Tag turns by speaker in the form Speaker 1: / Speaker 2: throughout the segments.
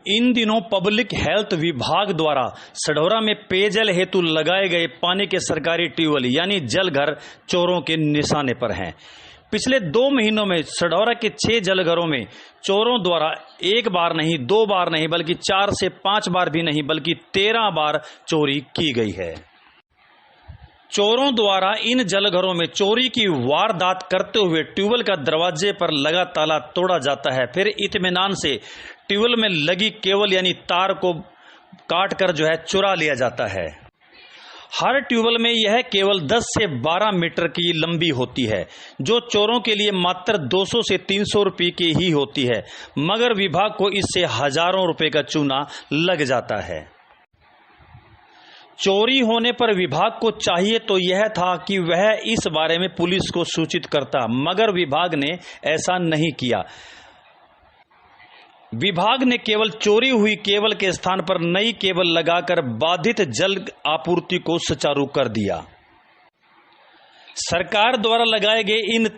Speaker 1: इन दिनों public health विभाग द्वारा सढौरा में पेयजल हेतु लगाए गए पानी के सरकारी ट्यूबवेल यानी जल घर चोरों के निशाने पर हैं। पिछले 2 महीनों में सढौरा के 6 जलघरों में चोरों द्वारा एक बार नहीं, 2 बार नहीं, बल्कि 4 से 5 बार भी नहीं, बल्कि 13 बार चोरी की गई है। चोरों द्वारा इन जलघरों में चोरी की वारदात करते हुए ट्यूबवेल का दरवाजे पर लगा ताला तोड़ा जाता है। फिर इत्मीनान से ट्यूबवेल में लगी केबल यानी तार को काट कर चुरा लिया जाता है। हर ट्यूबवेल में यह केवल 10 से 12 मीटर की लंबी होती है, जो चोरों के लिए मात्र 200 से 300 रुपये की ही होती है, मगर विभाग को इससे हजारों रुपए का चूना लग जाता है। चोरी होने पर विभाग को चाहिए तो यह था कि वह इस बारे में पुलिस को सूचित करता, मगर विभाग ने ऐसा नहीं किया। विभाग ने केवल चोरी हुई केबल के स्थान पर नई केबल लगाकर बाधित जल आपूर्ति को सुचारू कर दिया। सरकार द्वारा लगाए गए इन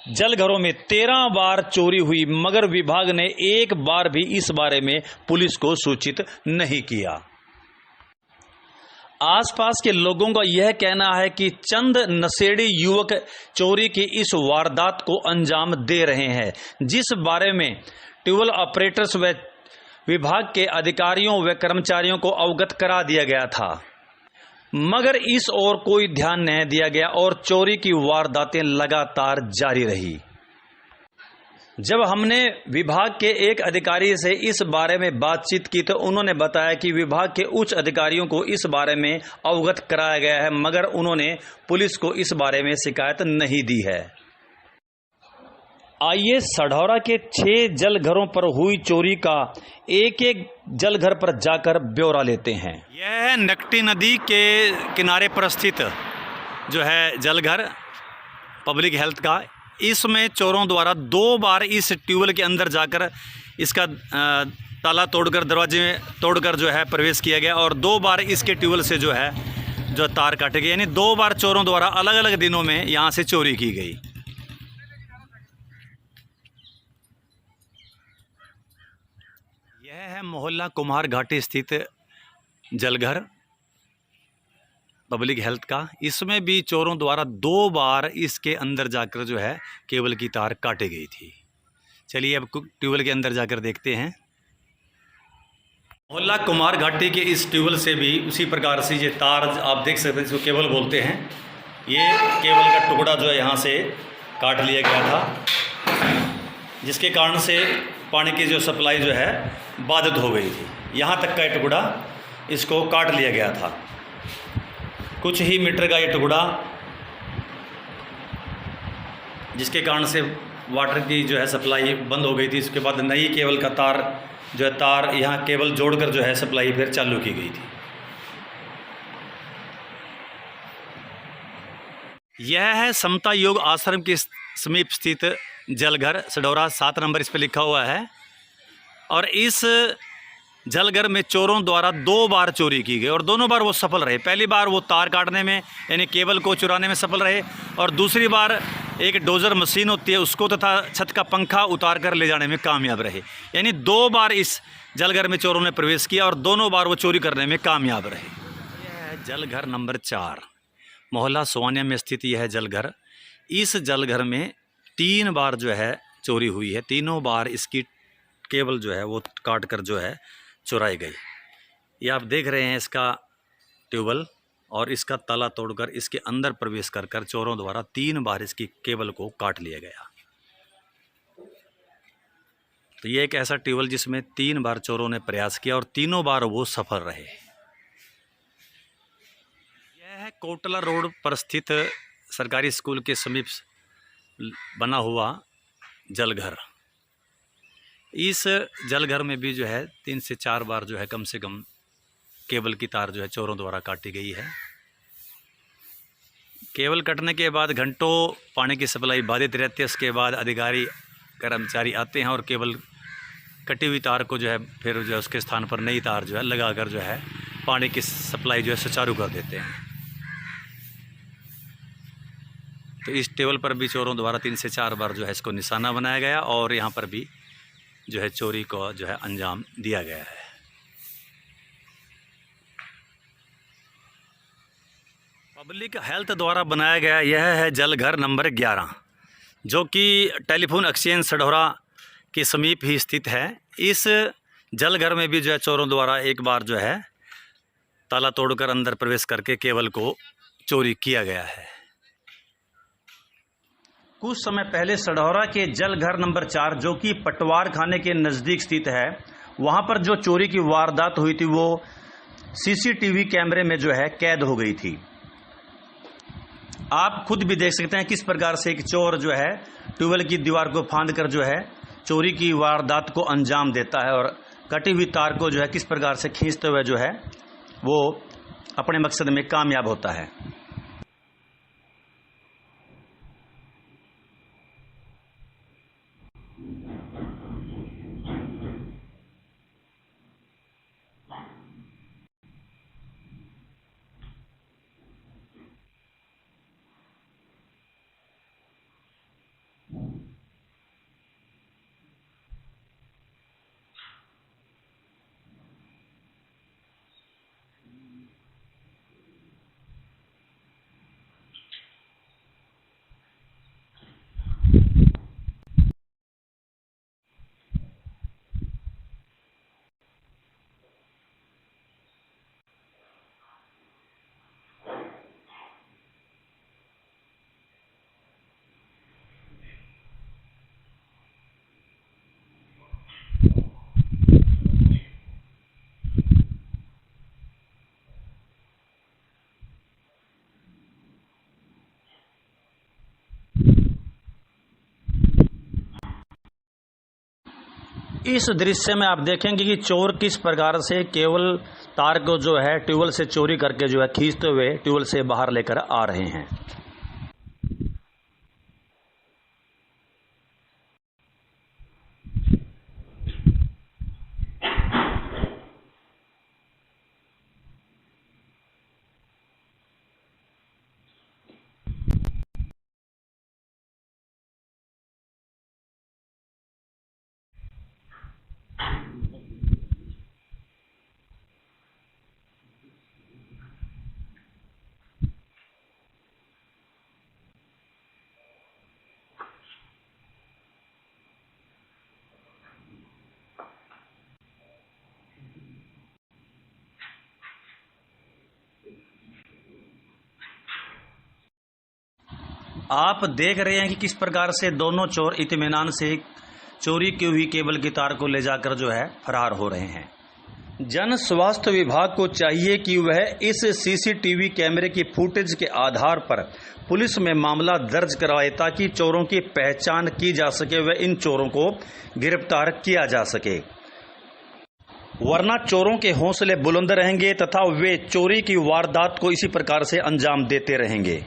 Speaker 1: जलघरों में 13 बार चोरी हुई, मगर विभाग ने एक बार भी इस बारे में पुलिस को सूचित नहीं किया। आसपास के लोगों का यह कहना है कि चंद नशेड़ी युवक चोरी की इस वारदात को अंजाम दे रहे हैं, जिस बारे में ट्यूबवेल ऑपरेटर्स व विभाग के अधिकारियों व कर्मचारियों को अवगत करा दिया गया था, मगर इस ओर कोई ध्यान नहीं दिया गया और चोरी की वारदातें लगातार जारी रही। जब हमने विभाग के एक अधिकारी से इस बारे में बातचीत की तो उन्होंने बताया कि विभाग के उच्च अधिकारियों को इस बारे में अवगत कराया गया है, मगर उन्होंने पुलिस को इस बारे में शिकायत नहीं दी है। आइए सढौरा के 6 जलघरों पर हुई चोरी का एक एक जलघर पर जाकर ब्यौरा लेते हैं। यह है नकटी नदी के किनारे पर स्थित जलघर पब्लिक हेल्थ का। इसमें चोरों द्वारा 2 बार इस ट्यूबवेल के अंदर जाकर इसका ताला तोड़कर, दरवाजे में तोड़कर प्रवेश किया गया और 2 बार इसके ट्यूबवेल से तार काटे गए, यानी 2 बार चोरों द्वारा अलग अलग दिनों में यहाँ से चोरी की गई। यह है मोहल्ला कुम्हार घाटी स्थित जलघर पब्लिक हेल्थ का। इसमें भी चोरों द्वारा 2 बार इसके अंदर जाकर केबल की तार काटी गई थी। चलिए अब ट्यूबवेल के अंदर जाकर देखते हैं। मोहल्ला कुमार घाटी के इस ट्यूबवेल से भी उसी प्रकार से ये तार आप देख सकते हैं, इसको केबल बोलते हैं। ये केबल का टुकड़ा यहाँ से काट लिया गया था, जिसके कारण से पानी की सप्लाई बाधित हो गई थी। यहाँ तक का ये टुकड़ा इसको काट लिया गया था। कुछ ही मीटर का ये टुकड़ा, जिसके कारण से वाटर की सप्लाई बंद हो गई थी। इसके बाद नई केबल का तार यहाँ केबल जोड़कर सप्लाई फिर चालू की गई थी। यह है समता योग आश्रम के समीप स्थित जलघर सढौरा, 7 नंबर इस पर लिखा हुआ है। और इस जलघर में चोरों द्वारा 2 बार चोरी की गई और दोनों बार वो सफल रहे। पहली बार वो तार काटने में यानी केबल को चुराने में सफल रहे, और दूसरी बार एक डोजर मशीन होती है उसको तथा छत का पंखा उतार कर ले जाने में कामयाब रहे। यानी 2 बार इस जलघर में चोरों ने प्रवेश किया और दोनों बार वो चोरी करने में कामयाब रहे। यह है जलघर नंबर 4, मोहल्ला सोवानिया में स्थित यह जलघर। इस जलघर में 3 बार चोरी हुई है। तीनों बार इसकी केबल वो काट कर चुराई गई। ये आप देख रहे हैं इसका ट्यूबवेल, और इसका ताला तोड़कर इसके अंदर प्रवेश कर चोरों द्वारा 3 बार इसकी केबल को काट लिया गया। तो ये एक ऐसा ट्यूबवेल जिसमें 3 बार चोरों ने प्रयास किया और तीनों बार वो सफल रहे। यह है कोटला रोड पर स्थित सरकारी स्कूल के समीप बना हुआ जलघर। इस जलघर में भी 3 से 4 बार कम से कम केबल की तार चोरों द्वारा काटी गई है। केबल कटने के बाद घंटों पानी की सप्लाई बाधित रहती है। उसके बाद अधिकारी कर्मचारी आते हैं और केबल कटी हुई तार को फिर उसके स्थान पर नई तार लगाकर पानी की सप्लाई सुचारू कर देते हैं। तो इस टेबल पर भी चोरों द्वारा 3 से 4 बार इसको निशाना बनाया गया और यहाँ पर भी जो है चोरी को जो है अंजाम दिया गया है। पब्लिक हेल्थ द्वारा बनाया गया यह है जलघर नंबर 11, जो कि टेलीफोन एक्सचेंज सढौरा के समीप ही स्थित है। इस जलघर में भी जो है चोरों द्वारा एक बार जो है ताला तोड़कर अंदर प्रवेश करके केबल को चोरी किया गया है। कुछ समय पहले सढौरा के जलघर नंबर 4, जो कि पटवार खाने के नज़दीक स्थित है, वहां पर जो चोरी की वारदात हुई थी वो सीसीटीवी कैमरे में जो है कैद हो गई थी। आप खुद भी देख सकते हैं किस प्रकार से एक चोर जो है ट्यूबवेल की दीवार को फांद कर जो है चोरी की वारदात को अंजाम देता है, और कटी हुई तार को जो है किस प्रकार से खींचते हुए जो है वो अपने मकसद में कामयाब होता है। इस दृश्य में आप देखेंगे कि चोर किस प्रकार से केबल तार को जो है ट्यूबवेल से चोरी करके जो है खींचते हुए ट्यूबवेल से बाहर लेकर आ रहे हैं। आप देख रहे हैं कि किस प्रकार से दोनों चोर इत्मीनान से चोरी की हुई केबल की तार को ले जाकर जो है फरार हो रहे हैं। जन स्वास्थ्य विभाग को चाहिए कि वह इस सीसीटीवी कैमरे की फुटेज के आधार पर पुलिस में मामला दर्ज करवाए, ताकि चोरों की पहचान की जा सके व इन चोरों को गिरफ्तार किया जा सके, वरना चोरों के हौसले बुलंद रहेंगे तथा वे चोरी की वारदात को इसी प्रकार से अंजाम देते रहेंगे।